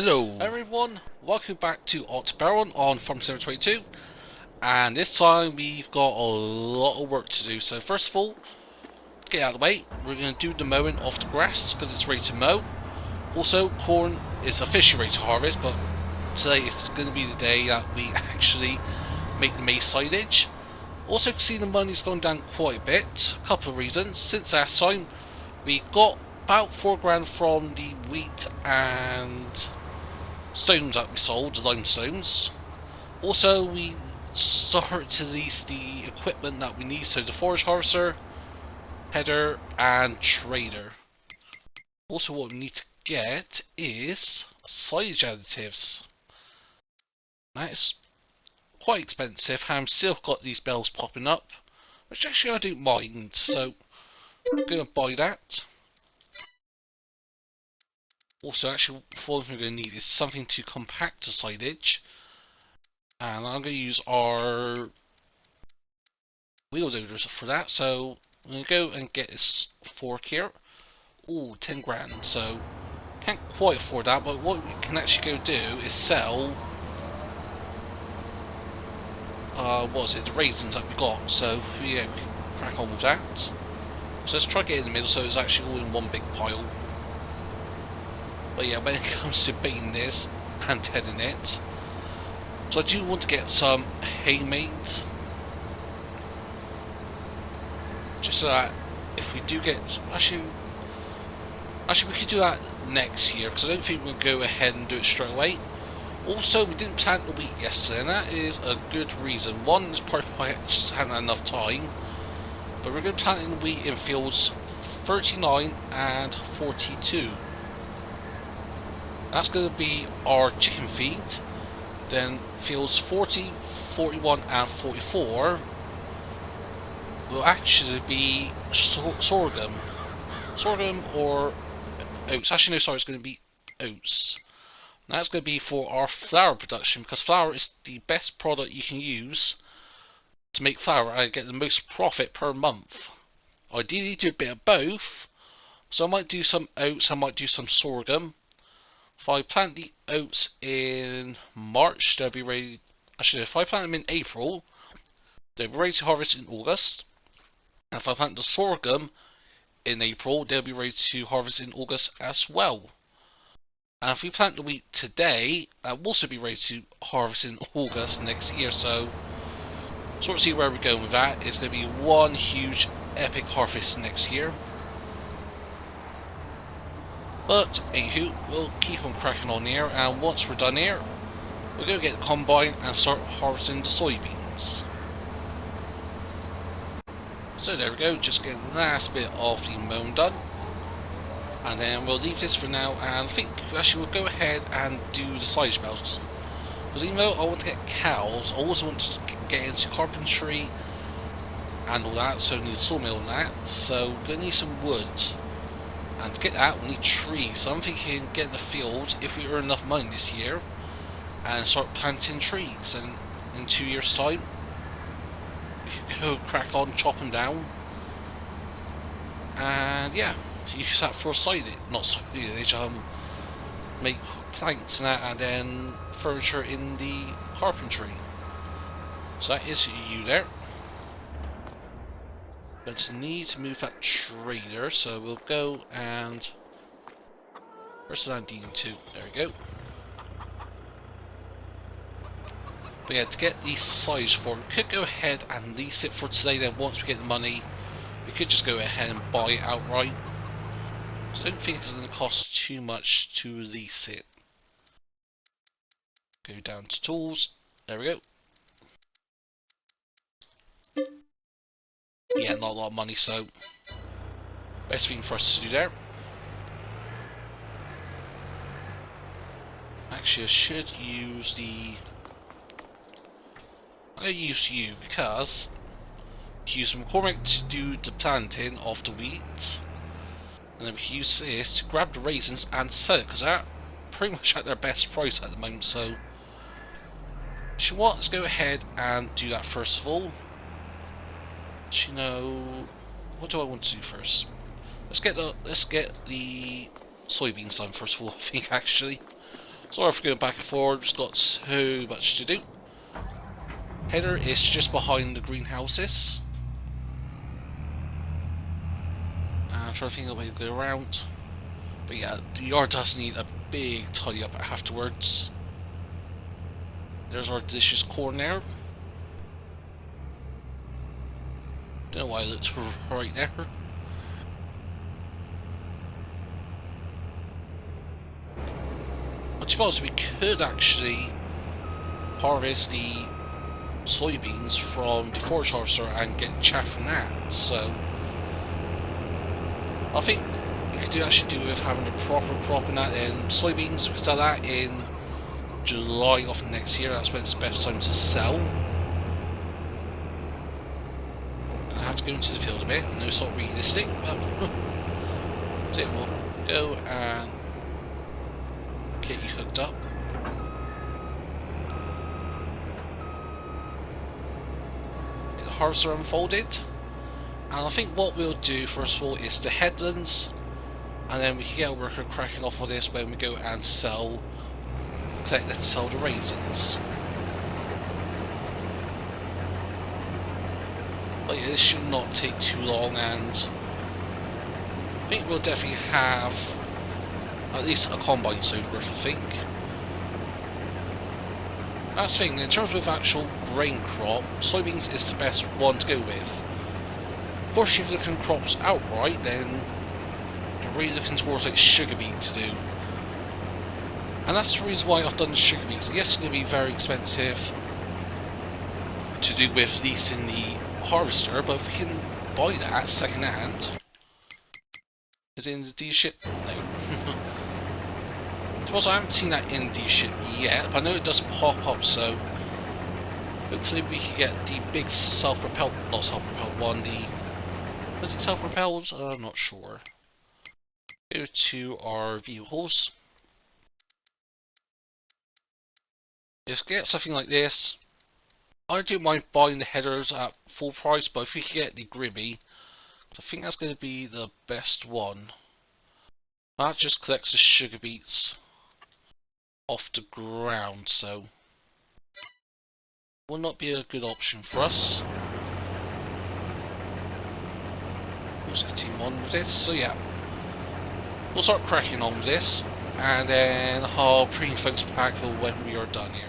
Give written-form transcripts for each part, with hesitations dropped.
Hello everyone, welcome back to Haut Beyleron on Farm 722, and this time we've got a lot of work to do. So first of all, to get out of the way, we're going to do the mowing of the grass because it's ready to mow. Also, corn is officially ready to harvest, but today is going to be the day that we actually make the maize silage. Also, see the money's gone down quite a bit. A couple of reasons. Since last time, we got about 4 grand from the wheat and stones that we sold, the limestones. Also, we started to lease the equipment that we need, so the forage harvester, header, and trader. Also, what we need to get is silage additives. That is quite expensive, and I've still got these bells popping up, which actually I don't mind, so I'm going to buy that. Also, actually, what we're going to need is something to compact the silage, and I'm going to use our wheel loaders for that. So I'm going to go and get this fork here. Ooh, 10 grand. So can't quite afford that, but what we can actually go do is sell. What was it? The raisins that we got. So yeah, we can crack on with that. So let's try to get in the middle, so it's actually all in one big pile. But yeah, when it comes to baiting this and tedding it, so I do want to get some hay made, just so that if we do get, actually we could do that next year, because I don't think we'll go ahead and do it straight away. Also, we didn't plant the wheat yesterday, and that is a good reason. One is probably I just hadn't had enough time, but we're going to plant in the wheat in fields 39 and 42. That's going to be our chicken feed. Then fields 40, 41 and 44 will actually be sorghum. Sorghum or oats. Actually no, sorry, it's going to be oats. That's going to be for our flour production, because flour is the best product you can use to make flour and get the most profit per month. Ideally do a bit of both, so I might do some oats, I might do some sorghum. If I plant the oats in March, they'll be ready. Actually, if I plant them in April, they'll be ready to harvest in August. And if I plant the sorghum in April, they'll be ready to harvest in August as well. And if we plant the wheat today, that will also be ready to harvest in August next year. So, sort of see where we're going with that. It's going to be one huge epic harvest next year. But anywho, we'll keep on cracking on here, and once we're done here, we'll go get the combine and start harvesting the soybeans. So there we go, just getting the last bit of the mowing done. And then we'll leave this for now, and I think actually we'll go ahead and do the silage belts. Because even though I want to get cows, I also want to get into carpentry and all that, so I need a sawmill and that. So we're going to need some wood. And to get that, we need trees. So I'm thinking get in the field, if we earn enough money this year, and start planting trees. And in 2 years' time, we can go crack on, chop them down. And yeah, use that for silage, not silage, make planks and that, and then furniture in the carpentry. So that is you there. Going to need to move that trader, so we'll go and where's the landing to? There we go. But yeah, to get the size for it, we could go ahead and lease it for today. Then once we get the money, we could just go ahead and buy it outright. So I don't think it's going to cost too much to lease it. Go down to tools. There we go. Yeah, not a lot of money, so best thing for us to do there. Actually, I should use the. I'm going to use you because use McCormick to do the planting of the wheat, and then we can use this to grab the raisins and sell it, because they're pretty much at their best price at the moment. So, you know what? Let's go ahead and do that first of all. You know, what do I want to do first? Let's get the soybeans done first of all, I think actually. Sorry for going back and forward, just got so much to do. Header is just behind the greenhouses. I'm trying to think of a way to go around. But yeah, the yard does need a big tidy up afterwards. There's our delicious corn there. Don't know why I looked right there. I suppose we could actually harvest the soybeans from the forage harvester and get chaff from that. So I think we could actually do with having a proper crop in that. And soybeans, we sell that in July of next year. That's when it's the best time to sell. And I have to go into the field a bit. I know it's not realistic, but so we'll go and get you hooked up. Get the harvester unfolded. And I think what we'll do first of all is the headlands, and then we can get a worker cracking off of this when we go and collect and sell the raisins. But yeah, this should not take too long, and I think we'll definitely have at least a combine load worth, I think. That's the thing, in terms of actual grain crop, soybeans is the best one to go with. Of course, if you're looking at crops outright, then you're really looking towards like sugar beet to do. And that's the reason why I've done the sugar beets. Yes, it's going to be very expensive to do with leasing the harvester, but if we can buy that second hand, is it in the dealership? No. I suppose I haven't seen that in the dealership yet, but I know it does pop up, so hopefully we can get the big self-propelled, not self-propelled one, was it self-propelled? I'm not sure. Go to our vehicles. Just get something like this. I don't mind buying the headers at full price, but if we can get the Gribby, I think that's going to be the best one. That just collects the sugar beets off the ground, so will not be a good option for us. Let's continue on with this. So yeah, we'll start cracking on with this, and then I'll bring folks back when we are done here.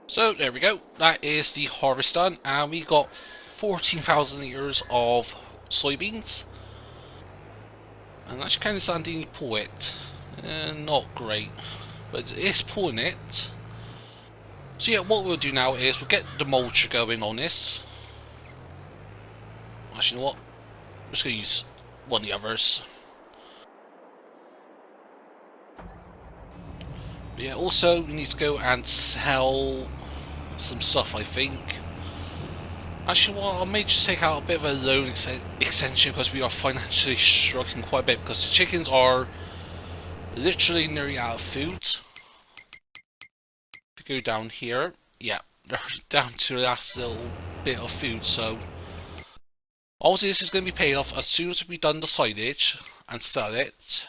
So there we go, that is the harvest done, and we got 14,000 litres of soybeans. And that's kind of standing to pull it. Not great, but it's pulling it. So yeah, what we'll do now is we'll get the mulcher going on this. Actually, you know what? I'm just going to use one of the others. But yeah, also we need to go and sell some stuff, I think. Actually, well, I may just take out a bit of a loan extension because we are financially struggling quite a bit because the chickens are literally nearly out of food. If you go down here, yeah, they're down to the last little bit of food, so all this is going to be paid off as soon as we've done the silage and sell it.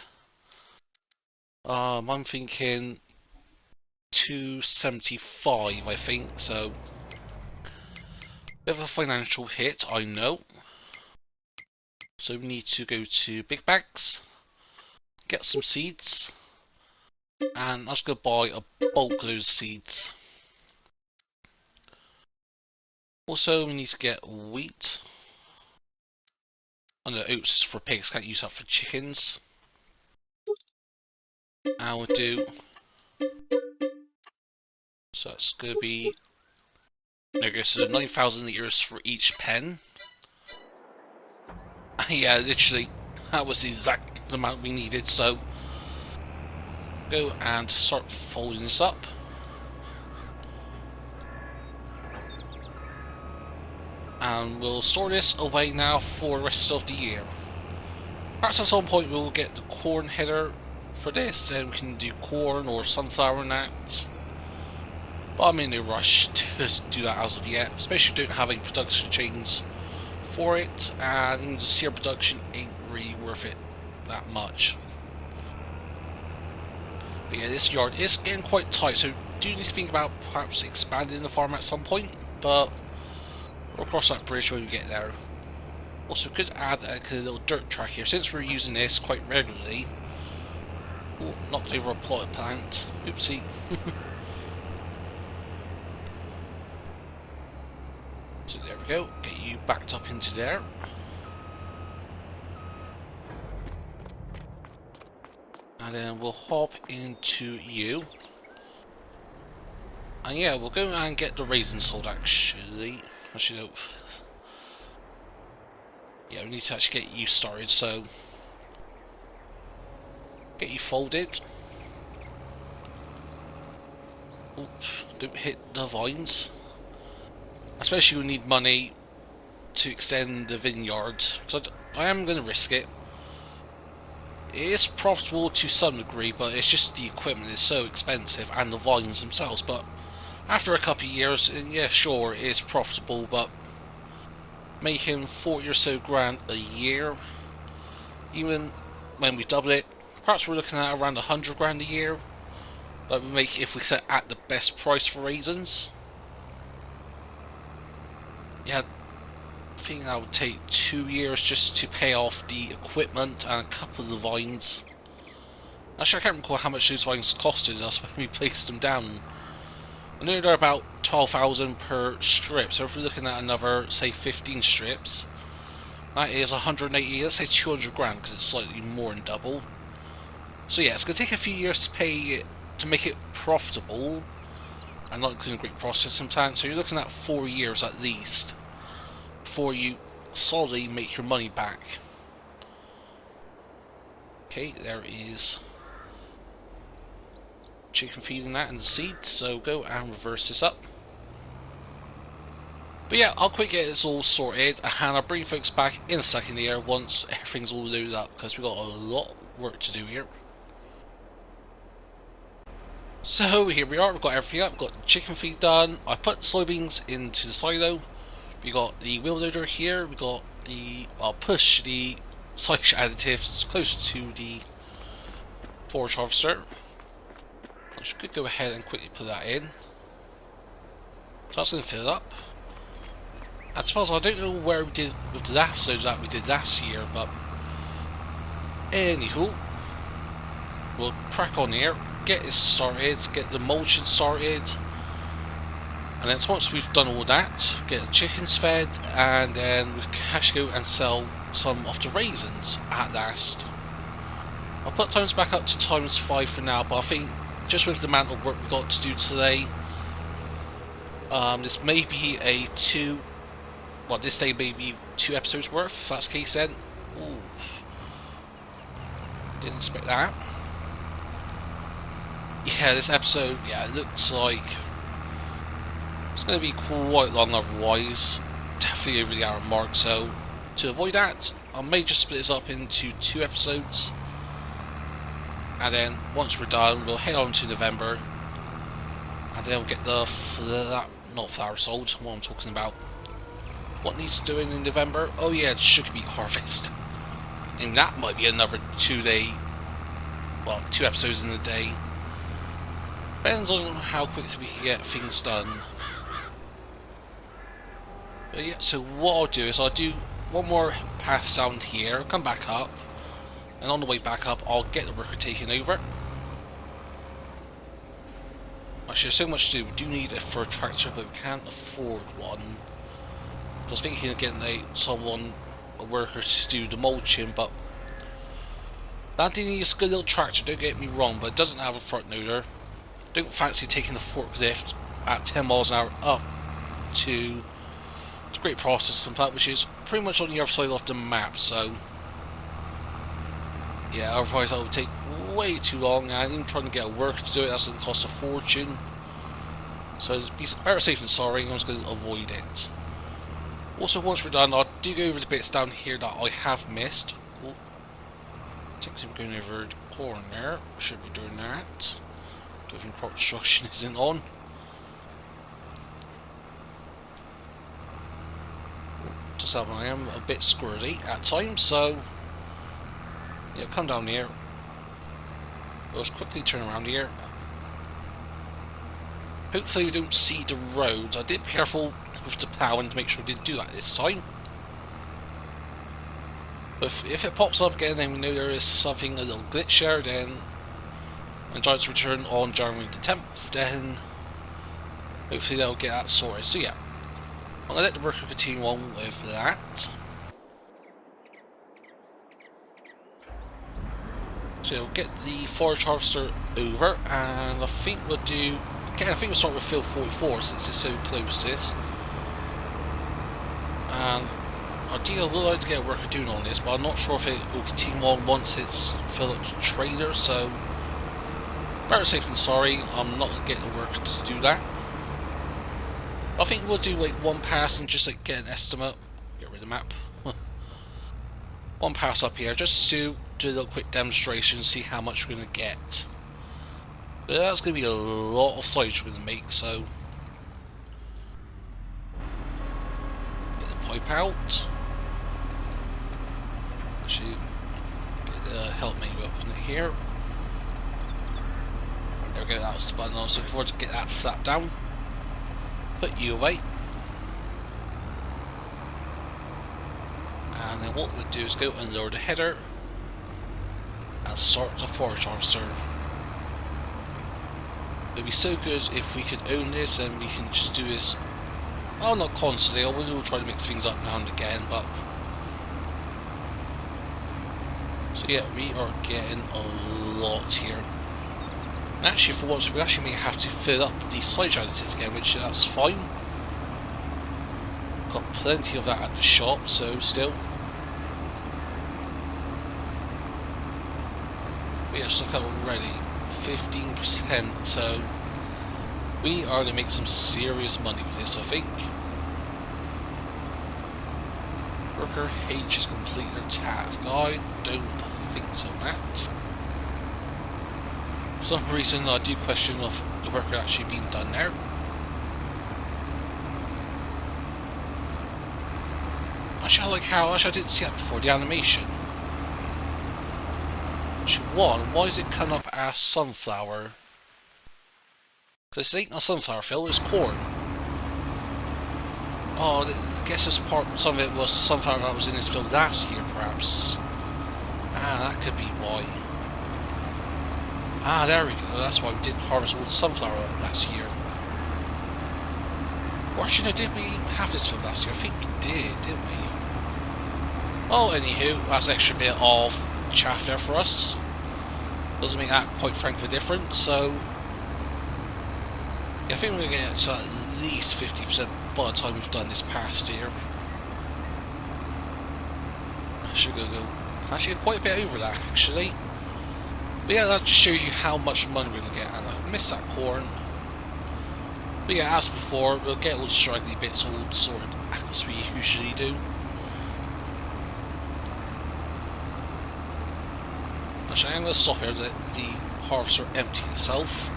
I'm thinking 275, I think, so bit of a financial hit, I know. So we need to go to big bags, get some seeds, and I was going to buy a bulk load of seeds. Also, we need to get wheat. And the oats for pigs, can't use that for chickens. And we'll do. So it's going to be. There goes to 9,000 litres for each pen. Yeah, literally, that was the exact amount we needed. So go and start folding this up. And we'll store this away now for the rest of the year. Perhaps at some point we'll get the corn header for this, and we can do corn or sunflower and that. But I'm in no rush to do that as of yet, especially if you don't have any production chains for it, and the cereal production ain't really worth it that much. But yeah, this yard is getting quite tight, so do need to think about perhaps expanding the farm at some point, but we'll cross that bridge when we get there. Also, could add a little dirt track here, since we're using this quite regularly. Oh, knocked over a plotted plant. Oopsie. So there we go, get you backed up into there. And then we'll hop into you. And yeah, we'll go and get the raisins sold actually. Actually, no. Yeah, we need to actually get you started, so get you folded. Oops, don't hit the vines. Especially we need money to extend the vineyard, so I am going to risk it. It is profitable to some degree, but it's just the equipment is so expensive and the vines themselves. But after a couple of years, yeah, sure, it is profitable, but making 40 or so grand a year, even when we double it, perhaps we're looking at around 100 grand a year that we make if we set at the best price for raisins. Yeah, I think that would take 2 years just to pay off the equipment and a couple of the vines. Actually, I can't recall how much those vines costed us when we placed them down. I know they're about 12,000 per strip, so if we're looking at another, say, 15 strips, that is 180, let's say 200 grand, because it's slightly more than double. So yeah, it's going to take a few years to pay to make it profitable, and not including a great processing plant, so you're looking at 4 years at least before you solidly make your money back. Okay, there is chicken feeding that and the seeds, so go and reverse this up. But yeah, I'll quick get this all sorted, and I'll bring folks back in a second here once everything's all loaded up, because we've got a lot of work to do here. So here we are, we've got everything up, we've got the chicken feed done, I put soybeans into the silo, we got the wheel loader here, we got the, I'll push the silage additives closer to the forage harvester. I should go ahead and quickly put that in. So that's going to fill it up. I suppose I don't know where we did with the lasso that we did last year, but anywho, we'll crack on here, get this started, get the mulching started, And then once we've done all that, get the chickens fed, and then we can actually go and sell some of the raisins at last. I'll put times back up to ×5 for now, but I think just with the amount of work we've got to do today, this may be a this day may be 2 episodes worth, if that's the case then. Ooh. Didn't expect that. Yeah, this episode, it looks like it's going to be quite long otherwise, definitely over the hour mark, so to avoid that, I may just split this up into 2 episodes, and then once we're done, we'll head on to November, and then we'll get the not flower sold, what I'm talking about. What needs doing in November? Oh yeah, sugar beet harvest. And that might be another 2 episodes in a day. Depends on how quickly we can get things done. But yeah, so what I'll do is I'll do one more pass down here, come back up, and on the way back up I'll get the worker taken over. Actually, there's so much to do. We do need a third tractor, but we can't afford one. I was thinking of getting a worker to do the mulching, but that needs a good little tractor, don't get me wrong, but it doesn't have a front loader. Don't fancy taking the forklift at 10 miles an hour up to the Great Processing Plant, which is pretty much on the other side of the map, so yeah, otherwise that would take way too long, and even trying to get a worker to do it, that's going to cost a fortune. So it's better safe than sorry, I'm just going to avoid it. Also, once we're done, I'll do go over the bits down here that I have missed. Oh, I think I'm going over the corner there. Should be doing that. Given crop destruction isn't on. Just how I am a bit squirty at times, so yeah, come down here. Let's quickly turn around here. Hopefully we don't see the roads. I did be careful with the plowing to make sure we didn't do that this time. But if it pops up again and we know there is something a little glitch there, then when Giants return on January the 10th, then hopefully they'll get that sorted. So yeah, I'm going to let the worker continue on with that. So we'll get the forage harvester over, and I think we'll do. Again, I think we'll start with field 44 since it's so close. And ideally, I would like to get a worker doing on this, but I'm not sure if it will continue on once it's filled up to trader. So better safe than sorry. I'm not going to get the worker to do that. I think we'll do like one pass and just like get an estimate. Get rid of the map. One pass up here just to do a little quick demonstration, see how much we're going to get. But that's going to be a lot of silage we're going to make, so get the pipe out. Actually, get the help menu up in here. There we go, that was the button I was looking for to get that flap down. Put you away. And then what we'll do is go and lower the header and start the forage harvester. It'd be so good if we could own this and we can just do this, well, not constantly, I will try to mix things up now and again, but so yeah, we are getting a lot here. And actually for once we actually may have to fill up the silage additive again, which that's fine. Got plenty of that at the shop, so still. We have stuck out already 15%, so we are going to make some serious money with this, I think. Worker H has completed their task. I don't think so, Matt. For some reason I do question if the work actually being done there. Actually, I like how I didn't see that before, the animation. Actually, why is it coming up as sunflower? Because it ain't a sunflower field, it's corn. Oh, I guess some of it was sunflower that was in this field last year, perhaps. Ah, that could be why. Ah, there we go. That's why we didn't harvest all the sunflower last year. Or actually, no, did we have this film last year? I think we did, didn't we? Oh, anywho, that's an extra bit of chaff there for us. Doesn't make that quite frankly different, so yeah, I think we're going to get to at least 50% by the time we've done this past year. I should go actually quite a bit over that actually. But yeah, that just shows you how much money we're going to get, and I've missed that corn. But yeah, as before, we'll get all the straggly bits all sorted as we usually do. Actually, I'm going to stop here, let the harvester empty itself.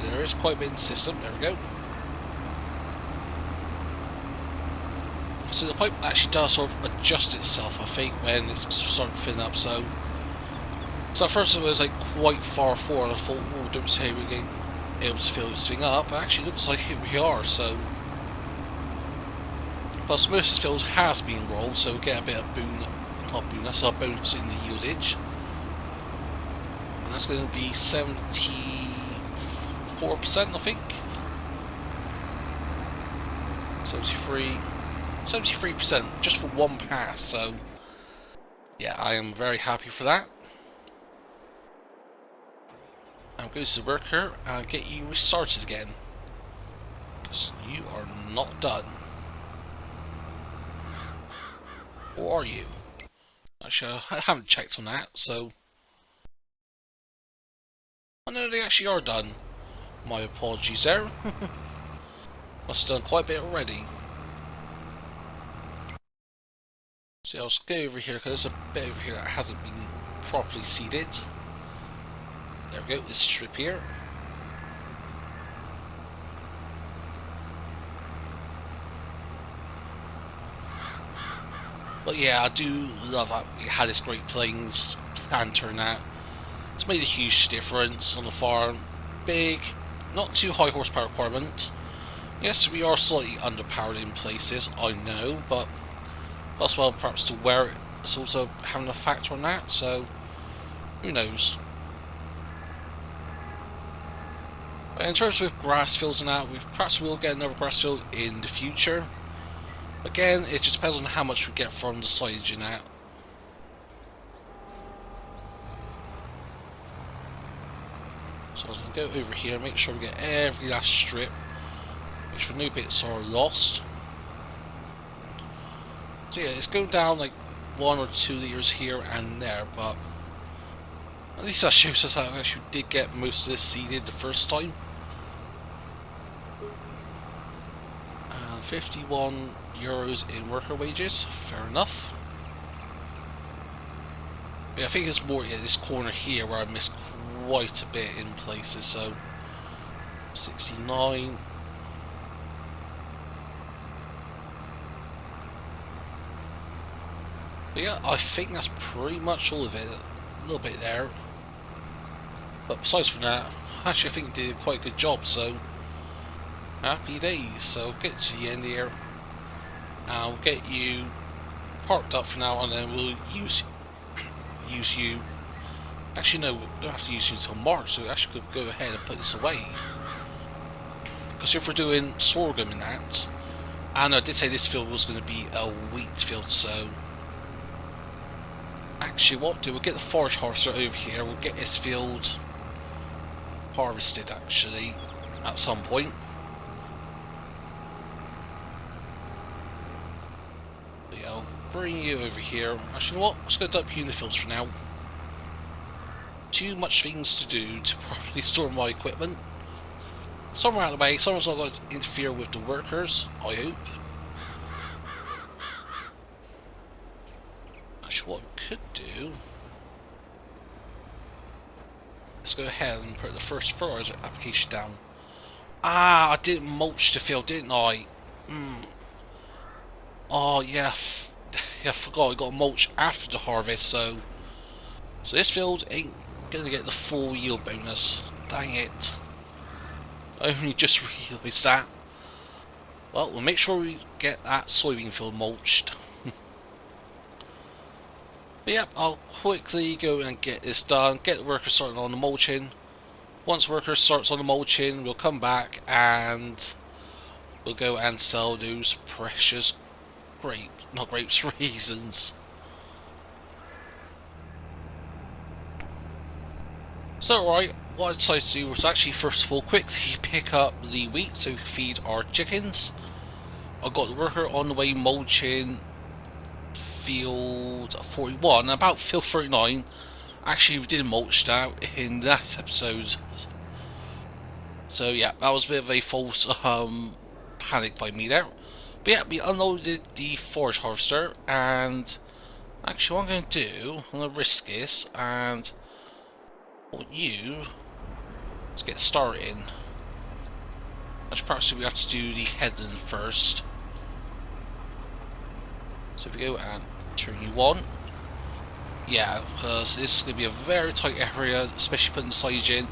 There is quite a bit in the system, there we go. So the pipe actually does sort of adjust itself, I think, when it's starting to fill up, so at first it was like quite far forward, I thought, oh, don't say we're getting able to fill this thing up, but actually looks like here we are, so. Plus most of this field has been rolled, so we get a bit of that's our bonus in the yieldage. And that's going to be 74%, I think. 73% just for one pass, so yeah, I am very happy for that. I'm going to the worker and get you restarted again, because you are not done. Or are you? Actually, I haven't checked on that, so. Oh no, they actually are done. My apologies there. Must have done quite a bit already. So I'll just go over here, because there's a bit over here that hasn't been properly seeded. There we go, this strip here. But yeah, I do love that we had this Great Plains planter and that. It's made a huge difference on the farm. Big, not too high horsepower requirement. Yes, we are slightly underpowered in places, I know, but that's well perhaps to where it's also having a factor on that, so who knows. But in terms of grass fields and that, we perhaps will get another grass field in the future. Again, it just depends on how much we get from the silage and that. So I was going to go over here, make sure we get every last strip, make sure no bits are lost. So yeah, it's going down like 1 or 2 litres here and there, but at least that shows us that we actually did get most of this seeded the first time. 51 euros in worker wages, fair enough. But I think it's more this corner here where I missed quite a bit in places, so 69. But yeah, I think that's pretty much all of it. A little bit there. But besides from that, actually I think it did quite a good job, so happy days. So get to the end here. I'll get you parked up for now, and then we'll use you. Actually, no, we don't have to use you until March, so we actually could go ahead and put this away. Because if we're doing sorghum in that, and I did say this field was going to be a wheat field, so actually, what we'll get the forage harvester over here. We'll get this field harvested actually at some point. I'll bring you over here. Actually, you know what? I'm just going to dump you in the fields for now. Too much things to do to properly store my equipment. Somewhere out of the way. Someone's not going to interfere with the workers, I hope. Actually, what we could do, let's go ahead and put the first fertilizer application down. Ah, I didn't mulch the field, didn't I? Oh yeah, yeah, I forgot I got mulch after the harvest, so this field ain't gonna get the full yield bonus. Dang it! I only just realised that. Well, we'll make sure we get that soybean field mulched. But yep, I'll quickly go and get this done, get the workers starting on the mulching, Once worker starts on the mulching, we'll come back and we'll go and sell those precious raisins. So right, what I decided to do was actually first of all quickly pick up the wheat so we can feed our chickens. I got the worker on the way mulching field 41, about field 39. Actually, we did mulch that in the last episode. So yeah, that was a bit of a false panic by me there. But yeah, we unloaded the forage harvester, and actually what I'm going to do, I'm going to risk this, and I want you to get started. Actually, perhaps we have to do the heading first. So if we go and turn you on. Yeah, because this is going to be a very tight area, especially putting the silage in,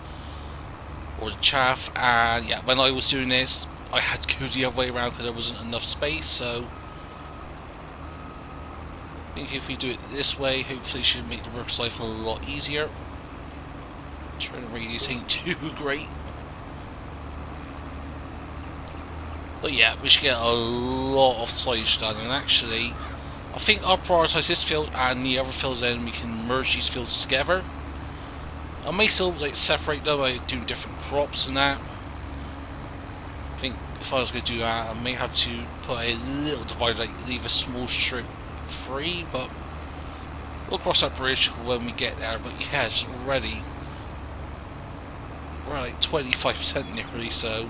or the chaff, and yeah, when I was doing this, I had to go the other way around because there wasn't enough space, so I think if we do it this way, hopefully it should make the worker's life a lot easier. Turn radius ain't too great. But yeah, we should get a lot of silage done, and actually, I think I'll prioritise this field and the other fields, then we can merge these fields together. I may still like separate them by doing different crops and that. I think if I was going to do that, I may have to put a little divider, like leave a small strip free, but we'll cross that bridge when we get there. But yeah, it's already, we're like 25% nearly, so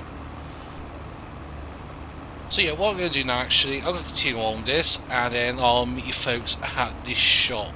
yeah, what I'm going to do now, actually, I'm going to continue on this, and then I'll meet you folks at the shop.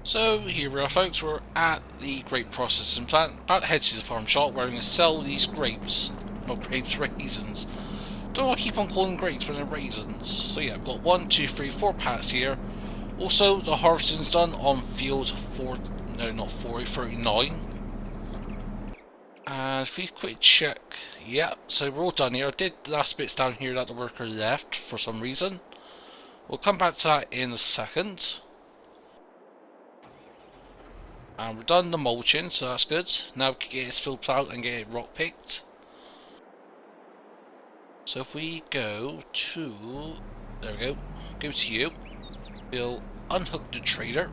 So here we are, folks, we're at the grape processing plant, about to head to the farm shop where we're going to sell these grapes, not grapes, raisins. Don't know why I keep on calling grapes when they're raisins. So yeah, I've got 1, 2, 3, 4 pallets here. Also, the harvesting's done on field 39. And if we quick check, yeah, so we're all done here. I did the last bits down here that the worker left for some reason. We'll come back to that in a second. And we're done the mulching, so that's good. Now we can get this field plowed and get it rock picked. So if we go to, there we go to you, we'll unhook the trader.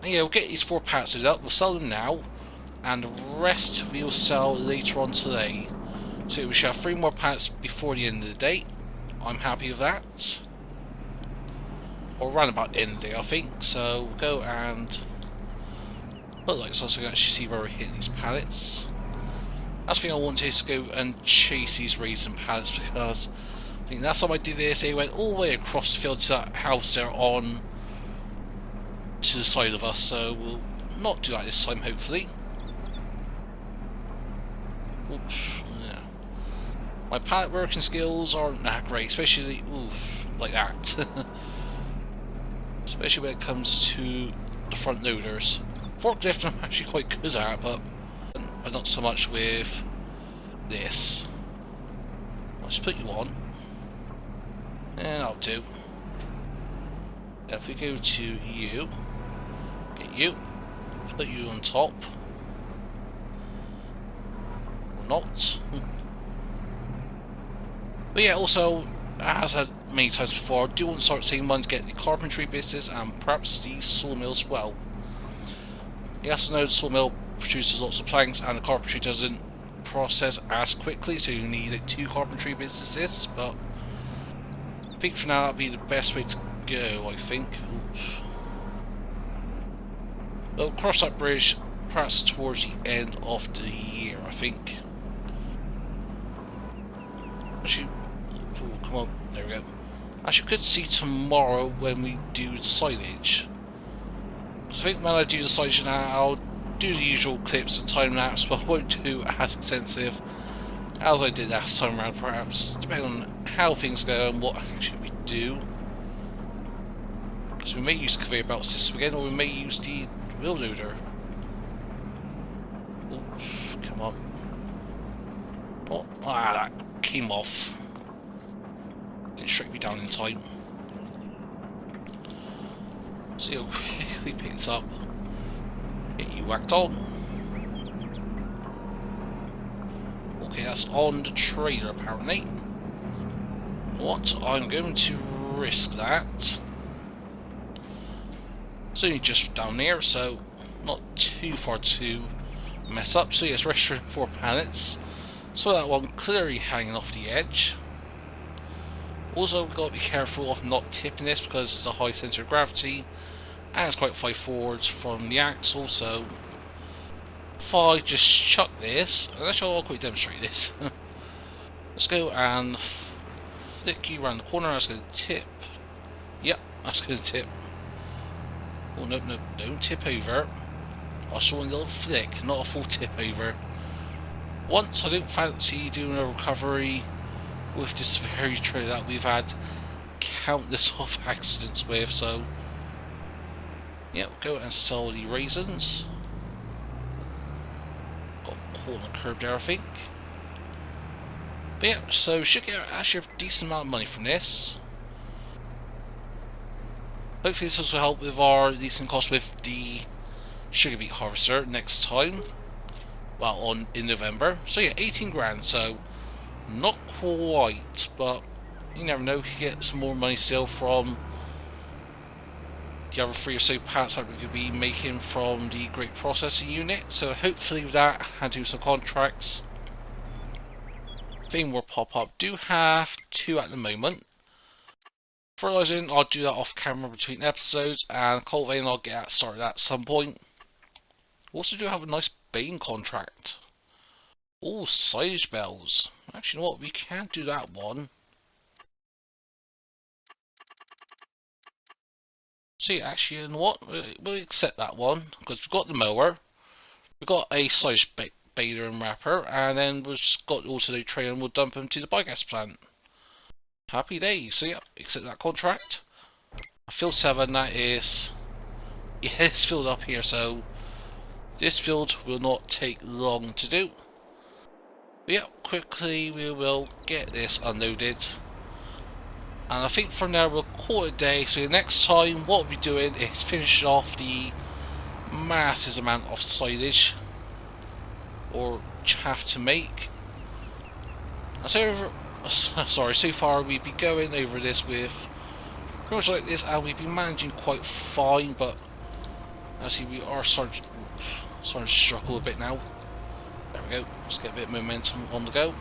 And yeah, we'll get these 4 pallets up, we'll sell them now, and the rest we'll sell later on today. So we shall have 3 more pallets before the end of the day. I'm happy with that. Or around about the end of the day, I think. So we'll go and put lights on so we can actually see where we're hitting these pallets. That's the thing I want to go and chase these raisin pallets, because I think last time I did this, they went all the way across the field to that house there on to the side of us, so we'll not do that this time, hopefully. Oops, yeah. My pallet working skills aren't that great, especially like that. Especially when it comes to the front loaders. Forklift I'm actually quite good at, but not so much with this. Let's put you on. And I'll do. If we go to you, get you, put you on top. Or not. But yeah, also, as I said many times before, I do want to start saving money to get the carpentry business and perhaps the sawmill as well. You also know the sawmill produces lots of planks and the carpentry doesn't process as quickly, so you need 2 carpentry businesses, but I think for now that'd be the best way to go, I think. Oops. We'll cross that bridge perhaps towards the end of the year, I think. Actually, come on, there we go. Actually, we could see tomorrow when we do the silage. I think when I do the silage now, I'll do the usual clips and time lapse, but I won't do as extensive as I did last time around, perhaps, depending on how things go and what actually we do. Because we may use the conveyor belt system again, or we may use the wheel loader. Oops, come on. Oh, that came off. Didn't strike me down in time. See how quickly picks up. Get you whacked on. Okay, that's on the trailer apparently. What? I'm going to risk that. It's only just down there, so not too far to mess up. So yes, registering 4 pallets. So that one clearly hanging off the edge. Also, we've got to be careful of not tipping this because it's a high centre of gravity and it's quite far forwards from the axle, so if I just chuck this, and actually I'll quickly demonstrate this. Let's go and flick you around the corner. That's going to tip. Yep, that's going to tip. Oh no, no, don't tip over. I saw a little flick, not a full tip over. Once I didn't fancy doing a recovery with this very trailer that we've had countless of accidents with, so yeah, we'll go and sell the raisins. Got caught on the curb there, I think. But yeah, so should get actually a decent amount of money from this. Hopefully this also help with our decent cost with the sugar beet harvester next time. Well, in November. So yeah, 18 grand, so not quite, but you never know, we could get some more money still from the other 3 or so parts that we could be making from the grape processing unit. So hopefully with that, and do some contracts, thing will pop up. Do have 2 at the moment. Fertilizing, I'll do that off camera between episodes, and cultivating, I'll get that started at some point. Also do have a nice baying contract. Oh, silage bells. Actually, you know what? We can do that one. See, actually, you know what? We'll accept that one because we've got the mower, we've got a silage baler and wrapper, and then we've just got also the trailer and we'll dump them to the biogas plant. Happy days. So yeah, accept that contract. Field 7, that is. Yeah, it's filled up here, so this field will not take long to do. But yeah, quickly we will get this unloaded. And I think from there we'll call it a day. So the next time what we'll be doing is finish off the massive amount of silage or have to make. So so far we've been going over this with pretty much like this, and we've been managing quite fine, but as we are starting to struggle a bit now. There we go, let's get a bit of momentum on the go.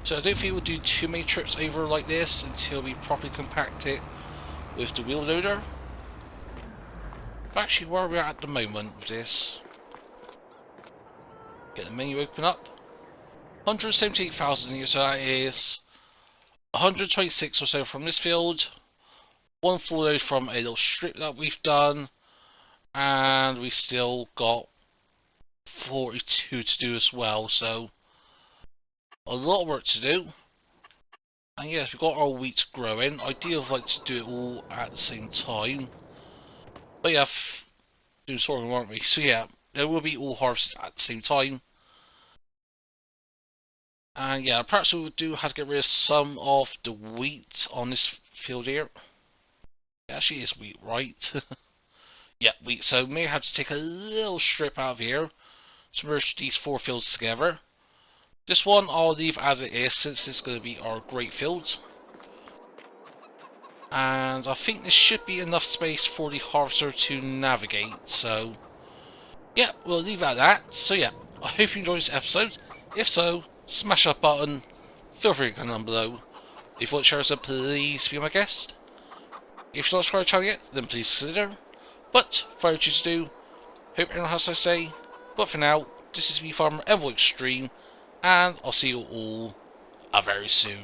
So I don't think we'll do too many trips over like this until we properly compact it with the wheel loader. Actually, where we're at the moment with this, get the menu open up. 178,000 here, so that is 126 or so from this field, one full load from a little strip that we've done, and we still got 42 to do as well, so a lot of work to do. And yes, we've got our wheat growing. Ideally, I'd like to do it all at the same time, but yeah, doing sorting, aren't we? So yeah, there will be all harvests at the same time. And yeah, perhaps we would do have to get rid of some of the wheat on this field here. It actually is wheat, right? Yeah, wheat. So may have to take a little strip out of here to merge these four fields together. This one I'll leave as it is since it's going to be our great field. And I think this should be enough space for the harvester to navigate. So yeah, we'll leave it at that. So yeah, I hope you enjoyed this episode. If so, smash that button. Feel free to comment down below. If you want to share so please be my guest. If you're not subscribed to the channel yet, then please consider. But for what you to do, hope everyone has a nice day. But for now, this is me from EnvoyXtreme, and I'll see you all very soon.